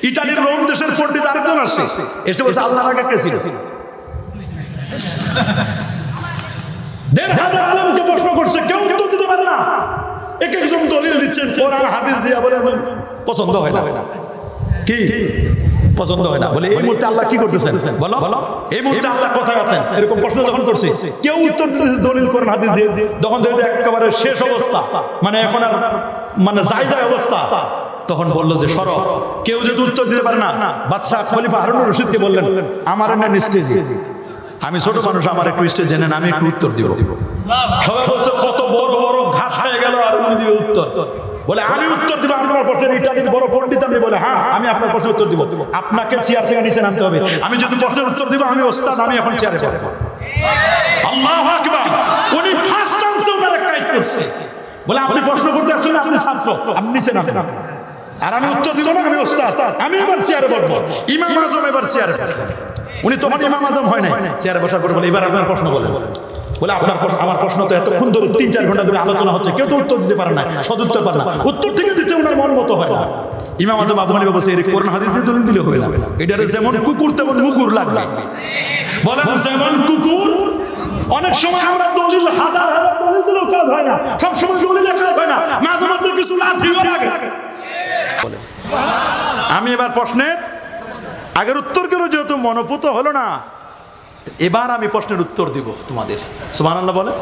ইটালির রোম দেশের পণ্ডিত আরেকজন আসছে, এসে বলছে আল্লাহর আগে কে ছিল? ১,৫০০ আলেমকে প্রশ্ন করছে, কেউ উত্তর দিতে পারে না। এক একজন দলিল দিচ্ছেন, কোরআন হাদিস দিয়া বলেন পছন্দ হয় না। কি পছন্দ হয় না বলে এই মুহূর্তে আল্লাহ কি করতেছেন বলো? এই মুহূর্তে আল্লাহ কোথায় আছেন? এরকম প্রশ্ন যখন করছে, কেউ উত্তর দিতেছে দলিল কোরআন হাদিস দিয়ে, তখন দেখতে একেবারে শেষ অবস্থা, মানে এখন আর মানে যায় অবস্থা। তখন বললো যে সরব, কেউ যদি উত্তর দিতে পারে না, বাদশাহ খলিফা হারুনুর রশিদকে বললেন আমার নেন স্টেজে, আমি ছোট মানুষ, আমার একটু স্টেজে নেন, আমি একটু উত্তর দিব। সবাই বলছে কত বড় বড় ঘাস হয়ে গেল, আর উনি দিবে উত্তর। বলে আমি উত্তর দিব আপনার প্রশ্নের, ইটালির বড় পণ্ডিত আপনি। বলে হ্যাঁ, আমি আপনার প্রশ্নের উত্তর দিব, আপনাকে চেয়ার থেকে নিচে নামতে হবে। আমি যদি প্রশ্নের উত্তর দিব, আমি ওস্তাদ, আমি এখন চেয়ারে বসবো। আল্লাহু আকবার। উনি ফার্স্ট চান্সে ওনার কাজ করছে। বলে আপনি প্রশ্ন করতে আসছেন, আপনি ছাত্র, আপনি নিচে নামেন। আর আমি উত্তর দিব না, আমি ওস্তাদ, আমি এবার চেয়ারে বসবো। ইমাম আজম এবার চেয়ারে বসবেন। উনি তখন ইমাম আজম হয় নাই, চেয়ারে বসার পর বলে এবার আপনার প্রশ্ন বলেন। বলে আপনার আমার প্রশ্ন তো এতক্ষণ ধরে ৩-৪ ঘন্টা ধরে আলোচনা হচ্ছে, কেউ তো উত্তর দিতে পারে না, সদুত্তর পারে না, উত্তর থেকে দিচ্ছে ওনার মন মতো হয় না। ইমাম আজম আবু হানিফা বলছে এর কোরআন হাদিসে দলিল দিলে হবে না, এটারে যেমন কুকুর তেমন মুগুর লাগবে। বলেন যেমন কুকুর, অনেক সময় আমরা দলিল হাজার হাজার দলিল দিলেও কাজ হয় না, সব সময় দলিলে কাজ হয় না, মাঝে মধ্যে কিছু লাঠিও লাগে। আমি এবার প্রশ্নের আগের উত্তর গুলো যেহেতু মনোপুত হলো না, এবার আমি প্রশ্নের উত্তর দিব তোমাদের। সুবহানাল্লাহ বলেন।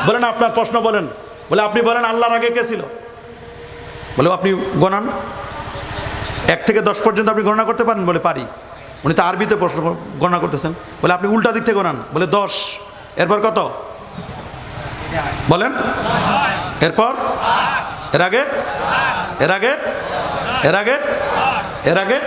বলেন আপনার প্রশ্ন বলেন। বলে আপনি বলেন আল্লাহর আগে কে ছিল? বলে আপনি গণান, ১ থেকে ১০ পর্যন্ত আপনি গণনা করতে পারেন? বলে পারি। উনি তো আরবিতে প্রশ্ন গণনা করতেছেন। বলে আপনি উল্টা দিক থেকে গণান। বলে ১০। এরপর কত বলেন? এরপর এর আগে এর আগে এর আগে এর আগে